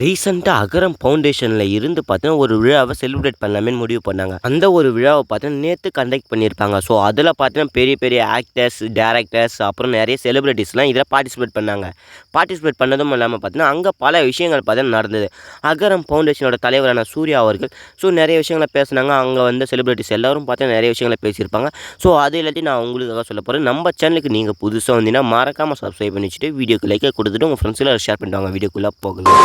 ரீசென்ட்டா அகரம் ஃபவுண்டேஷன்ல இருந்து பார்த்தீங்கன்னா, ஒரு விழாவ செலிப்ரேட் பண்ணலாமேன்னு முடிவு பண்ணாங்க. அந்த ஒரு விழாவ பார்த்தீங்கன்னா, நேத்து கண்டக்ட் பண்ணியிருப்பாங்க. ஸோ, அதில பார்த்தீங்கன்னா, பெரிய பெரிய ஆக்டர்ஸ், டைரக்டர்ஸ் அப்புறம் நெறைய செலிபிரிட்டீஸ்லாம் இதில பார்ட்டிசிபேட் பண்ணாங்க. பார்ட்டிசிபேட் பண்ணதும் இல்லாம பார்த்தீங்கன்னா, அங்க பல விஷயங்கள் பார்த்தீங்கன்னா நடந்தது. அகரம் ஃபவுண்டேஷனோட தலைவரான சூர்யா அவர்கள், ஸோ நெறைய விஷயங்கள பேசுனாங்க. அங்க வந்த செலிபிரிட்டீஸ் எல்லாரும் பார்த்தீங்கன்னா, நெறைய விஷயங்கள பேசியிருப்பாங்க. ஸோ, அது எல்லாத்தையும் நான் உங்களுக்காக சொல்லப் போறேன். நம்ம சேனலுக்கு நீங்க புதுசா வந்தீங்கன்னா, மறக்காம சப்ஸ்கிரைப் பண்ணி வச்சுட்டு, வீடியோக்கு லைக்க குடுத்துட்டு, உங்க ஃப்ரெண்ட்ஸ் எல்லாரும் ஷேர் பண்ணிட்டு வாங்க. வீடியோக்குள்ள போகலாம்.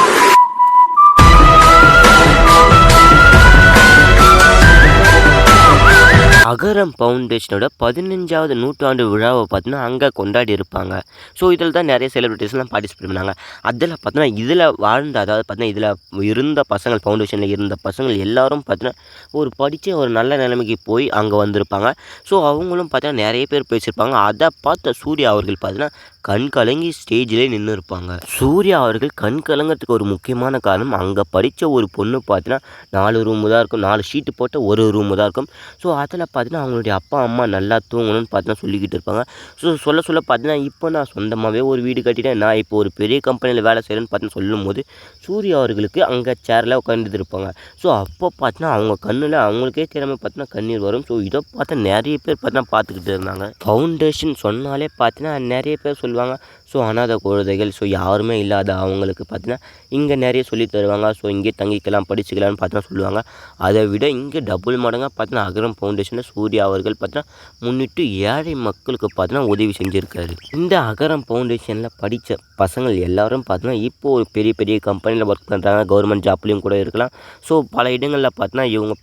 அகரம் ஃபவுண்டேஷனோட 15வது நூற்றாண்டு விழாவ பார்த்தீங்கன்னா, அங்க கொண்டாடி இருப்பாங்க. ஸோ, இதில தான் நெறைய செலிபிரிட்டீஸ்லாம் பார்ட்டிசிபேட் பண்ணாங்க. அதில பார்த்தீங்கன்னா, இதில வாழ்ந்த அதாவது பார்த்தீங்கன்னா, இதில இருந்த பசங்கள் ஃபவுண்டேஷன்ல இருந்த பசங்கள் எல்லாரும் பார்த்தீங்கன்னா, ஒரு படிச்சு ஒரு நல்ல நிலைமைக்கு போய் அங்க வந்திருப்பாங்க. ஸோ, அவங்களும் பார்த்தீங்கன்னா, நெறைய பேர் பேசியிருப்பாங்க. அத பார்த்த சூர்யா அவர்கள் பார்த்தீங்கன்னா, கண் கலங்கி ஸ்டேஜ்லயே நின்னு இருப்பாங்க. சூர்யா அவர்கள் கண் கலங்கறதுக்கு ஒரு முக்கியமான காரணம், அங்க படிச்ச ஒரு பொண்ணு பார்த்தீங்கன்னா, 4 ரூமு தான் இருக்கும். 4 ஷீட் போட்ட ஒரு ரூமு தான் இருக்கும். ஸோ, அதில பார்த்தீங்கன்னா, அவங்களுடைய அப்பா, அம்மா நல்லா தூங்கணும்னு பார்த்தீங்கன்னா சொல்லிக்கிட்டு இருப்பாங்க. ஸோ, சொல்ல சொல்ல பார்த்தீங்கன்னா, இப்போ நான் சொந்தமாவே ஒரு வீடு கட்டிட்டேன். நான் இப்போ ஒரு பெரிய கம்பெனியில வேலை செய்றேன்னு பார்த்தீங்கன்னா சொல்லும்போது, சூர்யா அவர்களுக்கு அங்க சேர்ல உட்காந்துட்டு இருப்பாங்க. ஸோ, அப்போ பார்த்தீங்கன்னா, அவங்க கண்ணுல அவங்களுக்கே தெரியாம பார்த்தீங்கன்னா கண்ணீர் வரும். ஸோ, இத பார்த்து நெறைய பேர் பார்த்தீங்கன்னா பார்த்துக்கிட்டு இருந்தாங்க. ஃபவுண்டேஷன் சொன்னாலே பார்த்தீங்கன்னா, நெறைய பேர் சொல்லுவாங்க. ஸோ, அனாதை குழந்தைகள், ஸோ யாருமே இல்லாத அவங்களுக்கு பார்த்தீங்கன்னா, இங்க நெறைய சொல்லி தருவாங்க. ஸோ, இங்கேயே தங்கிக்கலாம், படிச்சுக்கலாம்னு பார்த்தீங்கன்னா சொல்லுவாங்க. அத விட இங்க டபுள் மடங்கா பார்த்தீங்கன்னா, அகரம் ஃபவுண்டேஷன்ல சூர்யா அவர்கள் பார்த்தீங்கன்னா, முன்னிட்டு ஏழை மக்களுக்கு பார்த்தீங்கன்னா உதவி செஞ்சிருக்காரு. இந்த அகரம் ஃபவுண்டேஷன்ல படிச்ச பசங்கள் எல்லாரும் பார்த்தீங்கன்னா, இப்போ ஒரு பெரிய பெரிய கம்பெனில ஒர்க் பண்றாங்க. கவர்மெண்ட் ஜாப்லயும் கூட இருக்கலாம். ஸோ, பல இடங்கள்ல பார்த்தீங்கன்னா, இவங்க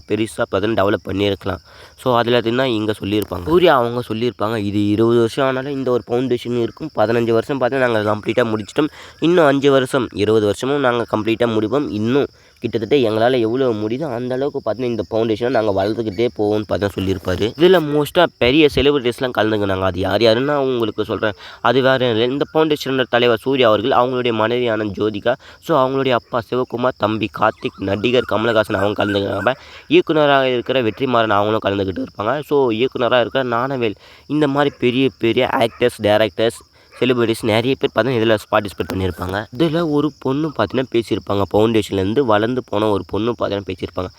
பெருசா பார்த்தீங்கன்னா டெவலப் பண்ணியிருக்கலாம். ஸோ, அதில தான் இங்க சொல்லியிருப்பாங்க. சூர்யா அவங்க சொல்லியிருப்பாங்க, இது 20 வருஷம் ஆனாலும் இந்த ஒரு ஃபவுண்டேஷன் இருக்கும். 15 வருஷம் பார்த்தீங்கன்னா, நாங்க கம்ப்ளீட்டா முடிச்சுட்டோம். இன்னும் 5 வருஷம், 20 வருஷமும் நாங்க கம்ப்ளீட்டா முடிப்போம். இன்னும் கிட்டத்தட்ட எங்களால எவ்வளோ முடியுதோ அந்த அளவுக்கு பார்த்தீங்கன்னா, இந்த ஃபவுண்டேஷன நாங்க வளர்த்துக்கிட்டே போவோம்னு பார்த்தீங்கன்னா சொல்லியிருப்பாரு. இதில மோஸ்ட்டா பெரிய செலிபிரிட்டீஸ்லாம் கலந்துக்கினாங்க. அது யார் யாருன்னு நான் உங்களுக்கு சொல்றேன். அது வேற இல்ல. இந்த ஃபவுண்டேஷனோட தலைவர் சூர்யா அவர்கள், அவங்களுடைய மனைவியான ஜோதிகா, ஸோ அவங்களுடைய அப்பா சிவகுமார், தம்பி கார்த்திக், நடிகர் கமலஹாசன் அவங்க கலந்துக்கிறாங்க. இயக்குனராக இருக்கிற வெற்றிமாறன் அவங்களும் கலந்துக்கிட்டு இருப்பாங்க. ஸோ, இயக்குனரா இருக்கிற ஞானவேல், இந்த மாரி பெரிய பெரிய ஆக்டர்ஸ், டைரக்டர்ஸ், செலிபிரிட்டீஸ் நெறைய பேர் பார்த்தீங்கன்னா, இதில பார்ட்டிசிபேட் பண்ணியிருப்பாங்க. இதில ஒரு பொண்ணு பார்த்தீங்கன்னா பேசியிருப்பாங்க. ஃபவுண்டேஷன்லேருந்து வளர்ந்து போன ஒரு பொண்ணு பார்த்தீங்கன்னா பேசியிருப்பாங்க.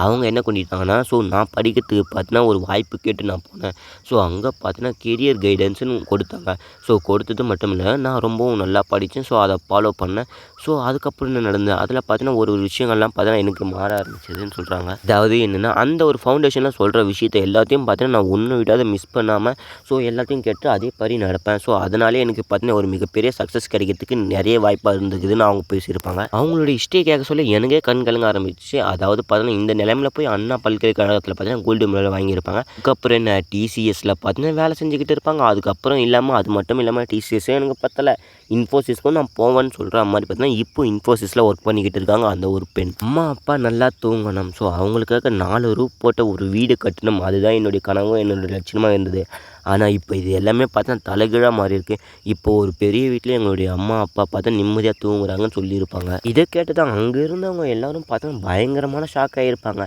அவங்க என்ன பண்ணியிருக்காங்கன்னா, ஸோ நான் படிக்கிறதுக்கு பார்த்தீங்கன்னா ஒரு வாய்ப்பு கேட்டு நான் போனேன். ஸோ, அங்க பார்த்தீங்கன்னா கெரியர் கைடன்ஸ்ன்னு கொடுத்தாங்க. ஸோ, கொடுத்தது மட்டும் இல்ல, நான் ரொம்பவும் நல்லா படிச்சேன். ஸோ, அத ஃபாலோ பண்ணேன். ஸோ, அதுக்கப்புறம் என்ன நடந்தது, அதில பார்த்தீங்கன்னா ஒரு விஷயங்கள்லாம் பார்த்தீங்கன்னா எனக்கு மாற ஆரம்பிச்சதுன்னு சொல்றாங்க. அதாவது என்னன்னா, அந்த ஒரு ஃபவுண்டேஷன்ல சொல்ற விஷயத்த எல்லாத்தையும் பார்த்தீங்கன்னா, நான் ஒண்ணு விடாத மிஸ் பண்ணாம, ஸோ எல்லாத்தையும் கேட்டு அதே படி நடப்பேன். ஸோ, அதனாலேயே எனக்கு பார்த்தீங்கன்னா, ஒரு மிகப்பெரிய சக்சஸ் கிடைக்கிறதுக்கு நெறைய வாய்ப்பா இருந்துக்குதுன்னு அவங்க பேசியிருப்பாங்க. அவங்களுடைய ஹிஸ்டரிய கேட்க சொல்ல எனக்கே கண் கலங்க ஆரம்பிச்சுச்சு. அதாவது பார்த்தீங்கன்னா, இந்த நிலைமையில போய் அண்ணா பல்கலைக்கழகத்தில பார்த்தீங்கன்னா, கோல்டு மெடல் வாங்கியிருப்பாங்க. அதுக்கப்புறம் என்ன டிசிஎஸ்ல பார்த்தீங்கன்னா வேலை செஞ்சுக்கிட்டு இருப்பாங்க. அதுக்கப்புறம் இல்லாம அது மட்டும் இல்லாம டிசிஎஸ்ஸே எனக்கு பத்தல. இன்ஃபோசிஸ்க்கும் நான் போவேன்னு சொல்ற மாரி பார்த்தீங்கன்னா, இப்போ இன்ஃபோசிஸ்ல ஒர்க் பண்ணிக்கிட்டு இருக்காங்க அந்த ஒரு பெண். அம்மா, அப்பா நல்லா தூங்கணும். ஸோ, அவங்களுக்காக 4 ரூஃப் போட்ட ஒரு வீடு கட்டணும். அதுதான் என்னுடைய கனவும், என்னுடைய லட்சியமா இருந்தது. ஆனா, இப்போ இது எல்லாமே பார்த்தா தலைகீழா மாறியிருக்கு. இப்போ ஒரு பெரிய வீட்ல எங்களுடைய அம்மா, அப்பா பார்த்தா நிம்மதியா தூங்குறாங்கன்னு சொல்லியிருப்பாங்க. இத கேட்டு தான் அங்க இருந்தவங்க எல்லாரும் பார்த்தா பயங்கரமான ஷாக் ஆகியிருப்பாங்க.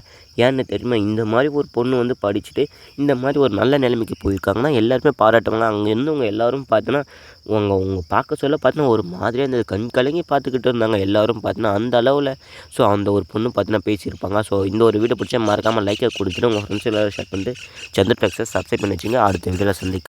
ஏன்னு தெரியுமா? இந்த மாரி ஒரு பொண்ணு வந்து படிச்சுட்டு, இந்த மாரி ஒரு நல்ல நிலைமைக்கு போயிருக்காங்கன்னா, எல்லாருமே பாராட்டுவாங்க. அங்க இருந்தவங்க எல்லாரும் பார்த்தீங்கன்னா, அவங்க அவங்க பார்க்க சொல்ல பார்த்தீங்கன்னா, ஒரு மாதிரியா இருந்தது. கண் கலங்கி பார்த்துக்கிட்டு இருந்தாங்க எல்லாரும் பார்த்தீங்கன்னா, அந்த அளவுல. ஸோ, அந்த ஒரு பொண்ணு பார்த்தீங்கன்னா பேசியிருப்பாங்க. ஸோ, இந்த ஒரு வீடியோ பிடிச்சா மறக்காம லைக்க குடுத்துட்டு, உங்க ஃப்ரெண்ட்ஸ் எல்லாரும் ஷேர் பண்ணிட்டு, சந்திர டெக்ஸை சப்ஸ்கிரைப் பண்ணி வச்சுங்க. அடுத்த வீடியோல சந்திக்கலாம்.